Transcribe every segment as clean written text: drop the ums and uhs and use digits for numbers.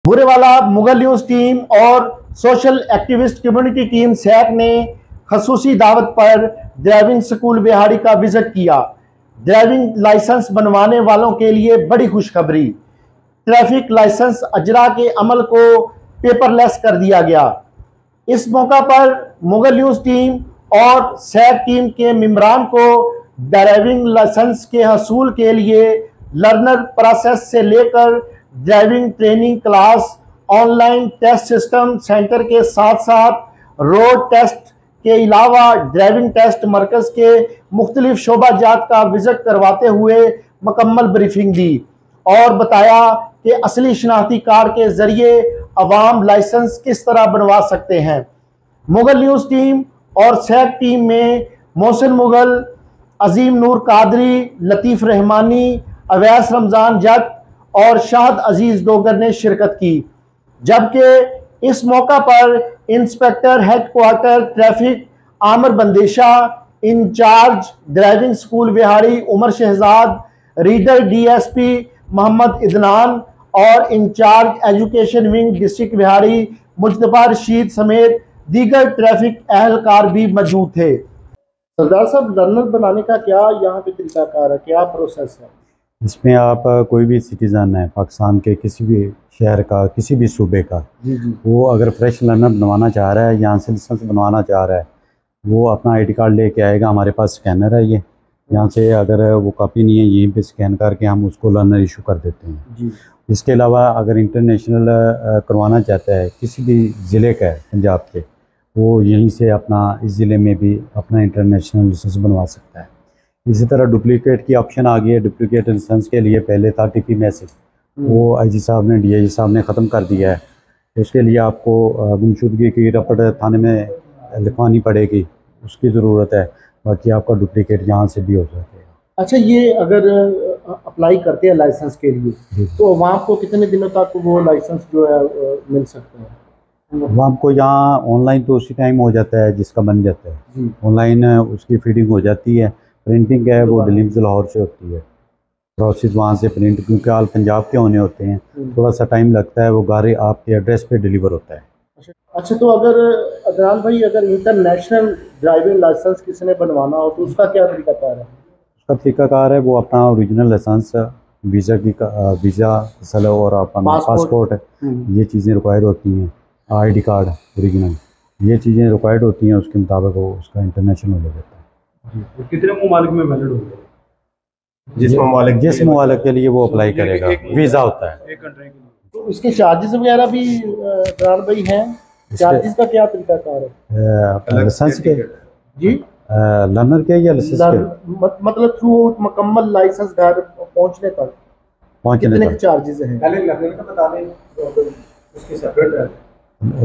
Burewala Mughal news team और social activist community team सैक ने खसूसी दावत पर ड्राइविंग स्कूल विहाड़ी का विजिट किया। ड्राइविंग लाइसेंस बनवाने वालों के लिए बड़ी खुशखबरी, ट्रैफिक लाइसेंस अजरा के अमल को पेपरलेस कर दिया गया। इस मौका पर मुगल न्यूज टीम और सैक टीम के मेंबरान को ड्राइविंग लाइसेंस के हसूल के लिए लर्नर प्रोसेस से लेकर driving training class, online test system centre के साथ साथ रोड टेस्ट के अलावा ड्राइविंग टेस्ट मरकज के मुख्तलिफ शोबाजात का विजिट करवाते हुए मुकम्मल ब्रीफिंग दी और बताया कि असली शनाख्ती कार्ड के जरिए अवाम लाइसेंस किस तरह बनवा सकते हैं। मुगल न्यूज टीम और सैक टीम में मोहसिन मुगल, अजीम नूर कादरी, लतीफ़ रहमानी, अवैस रमज़ान जट और शाहद अजीज डोगर ने शिरकत की। जबकि इस मौका पर inspector headquarter traffic Amir Bandesha, incharge driving school Vehari Umar Shahzad, reader DSP Mohammad Adnan और incharge education wing district Vehari Mujtaba Rashid समेत दीगर ट्रैफिक अहलकार भी मौजूद थे। सरदार साहब, लर्नर बनाने का क्या यहाँ पे तरीकाकार है, क्या प्रोसेस है? इसमें आप कोई भी सिटीज़न है पाकिस्तान के किसी भी शहर का, किसी भी सूबे का, वो अगर फ्रेश लर्नर बनवाना चाह रहा है, यहाँ से लाइसेंस बनवाना चाह रहा है, वो अपना आईडी कार्ड लेके आएगा। हमारे पास स्कैनर है, ये यहाँ से अगर वो कॉपी नहीं है यहीं पे स्कैन करके हम उसको लर्नर इशू कर देते हैं। इसके अलावा अगर इंटरनेशनल करवाना चाहता है, किसी भी ज़िले का है पंजाब के, वो यहीं से अपना इस ज़िले में भी अपना इंटरनेशनल लाइसेंस बनवा सकता है। इसी तरह डुप्लीकेट की ऑप्शन आ गई है। डुप्लीकेट लाइसेंस के लिए पहले था टीपी मैसेज, वो आईजी साहब ने, डीआईजी साहब ने ख़त्म कर दिया है। उसके लिए आपको गुमशुदगी की रिपोर्ट थाने में लिखवानी पड़ेगी, उसकी ज़रूरत है। बाकी आपका डुप्लीकेट यहाँ से भी हो सकेगा। अच्छा, ये अगर अप्लाई करते हैं लाइसेंस के लिए तो वहाँ को कितने दिनों तक वो लाइसेंस जो है मिल सकता है? वहाँ को यहाँ ऑनलाइन तो उसी टाइम हो जाता है जिसका बन जाता है, ऑनलाइन उसकी फीडिंग हो जाती है। प्रिंटिंग है वो दिल्ली से लाहौर से होती है, प्रोसेस वहाँ से प्रिंट, क्योंकि आल पंजाब के होने होते हैं, थोड़ा सा टाइम लगता है। वो गाड़ी आपके एड्रेस पे डिलीवर होता है। अच्छा, तो अगर अदनान भाई, अगर इंटरनेशनल ड्राइविंग लाइसेंस किसी ने बनवाना हो तो उसका क्या तरीकाकार है? उसका तरीकाकार है वो अपना ओरिजिनल लाइसेंस, वीज़ा सलो और अपना पासपोर्ट, ये चीज़ें रिक्वायर्ड होती हैं। आईडी कार्ड ओरिजिनल, ये चीज़ें रिक्वायर्ड होती हैं। उसके मुताबिक वो उसका इंटरनेशनल हो जाता है। कितने ममालिक में वैलिड होगा? जिस ममालिक के लिए वो अप्लाई करेगा, वीज़ा होता है। तो इसके चार्जेस वगैरह भी अदनान भाई हैं? चार्जेस का क्या तरीकाकार है लाइसेंस के? जी, लर्नर के या लाइसेंस के? मतलब थ्रू मुकम्मल लाइसेंस घर पहुंचने तक कितने चार्जेस हैं? पहले लर्नर का बता दें, उसकी सेपरेट है।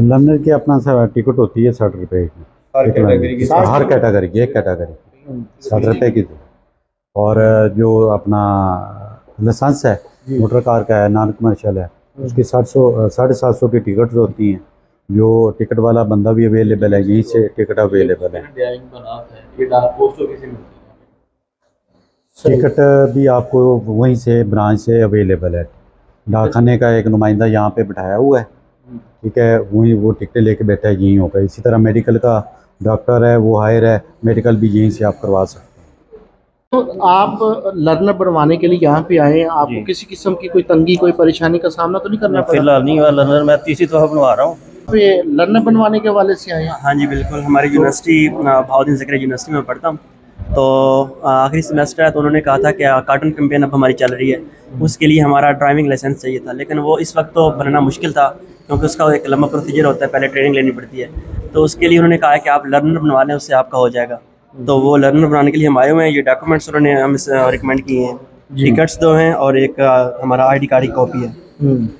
लर्नर की अपना टिकट होती है 60 रुपये की, हर कैटेगरी की, एक कैटेगरी 60 रुपये की। और जो अपना लाइसेंस है मोटर कार का है, नॉन कमर्शियल है, उसकी 750 की टिकट होती हैं। जो टिकट वाला बंदा भी अवेलेबल है, यहीं से टिकट अवेलेबल है। टिकट भी आपको वहीं से ब्रांच से अवेलेबल है। डाकखाने का एक नुमाइंदा यहाँ पे बिठाया हुआ है, ठीक है, वहीं वो टिकटें लेके बैठा है, यहीं होगा। इसी तरह मेडिकल का डॉक्टर है, वो हायर है, मेडिकल भी यहीं से आप करवा सकते हैं। तो आप लर्नर बनवाने के लिए यहाँ पे आए हैं, आपको किसी किस्म की कोई तंगी, कोई परेशानी का सामना तो नहीं करना पड़ा? फिलहाल नहीं हुआ। लर्नर मैं तीसरी दफ़ा बनवा रहा हूँ। लर्नर बनवाने के हवाले से आए हैं? हाँ जी बिल्कुल। हमारी यूनिवर्सिटी बहाउद्दीन ज़करिया यूनिवर्सिटी में पढ़ता हूँ, तो आखिरी सेमेस्टर है, तो उन्होंने कहा था कि कार्टून कैंपेन अब हमारी चल रही है, उसके लिए हमारा ड्राइविंग लाइसेंस चाहिए था। लेकिन वो इस वक्त तो बनना मुश्किल था, क्योंकि उसका एक लंबा प्रोसीजर होता है, पहले ट्रेनिंग लेनी पड़ती है। तो उसके लिए उन्होंने कहा कि आप लर्नर बनवा लें, उससे आपका हो जाएगा। तो वो लर्नर बनाने के लिए हम आए हुए हैं। ये डॉक्यूमेंट्स उन्होंने हमें रिकमेंड किए हैं, टिकट्स 2 हैं और एक हमारा आईडी कार्ड की कॉपी है।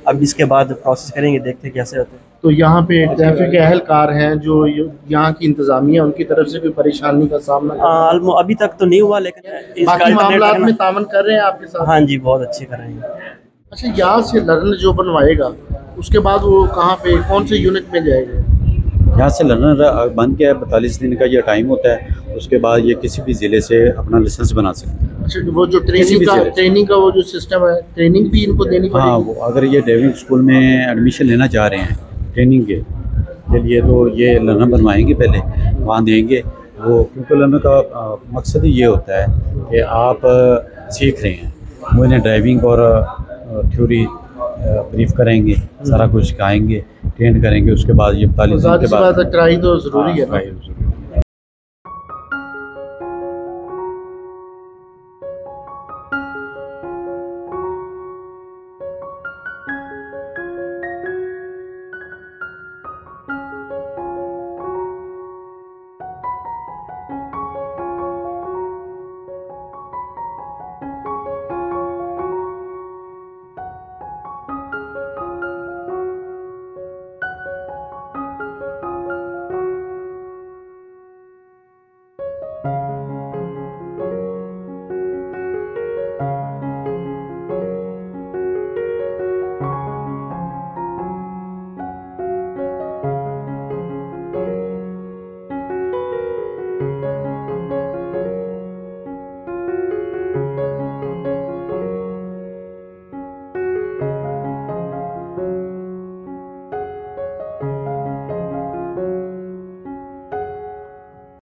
अब इसके बाद प्रोसेस करेंगे, देखते हैं कैसे होते हैं। तो यहाँ पे ट्रैफिक अहलकार हैं जो यहाँ की इंतजामिया, उनकी तरफ से कोई परेशानी का सामना अभी तक तो नहीं हुआ, लेकिन बाकी मामलात में तामन कर रहे हैं आपके साथ? हाँ जी, बहुत अच्छे कर रहे हैं। अच्छा, यहाँ से लर्नर जो बनवाएगा उसके बाद वो कहाँ पे, कौन से यूनिट में जाएगा? यहाँ से लर्नर बन के 42 दिन का ये टाइम होता है। उसके बाद ये किसी भी ज़िले से अपना लाइसेंस बना सकते हैं। अच्छा, वो जो किसी भी से। ट्रेनिंग का वो जो सिस्टम है, ट्रेनिंग भी इनको देनी हाँ, पड़ेगी। वो अगर ये ड्राइविंग स्कूल में एडमिशन लेना चाह रहे हैं ट्रेनिंग के लिए, तो ये लर्नर बनवाएंगे पहले, वहाँ देंगे वो, क्योंकि लर्नर का मकसद ही ये होता है कि आप सीख रहे हैं, वो इन्हें ड्राइविंग और थ्योरी ब्रीफ कराएंगे, सारा कुछ सिखाएंगे, ट्रेन करेंगे, उसके बाद ये 45 दिन के बाद ट्राई तो ज़रूरी है। हाँ,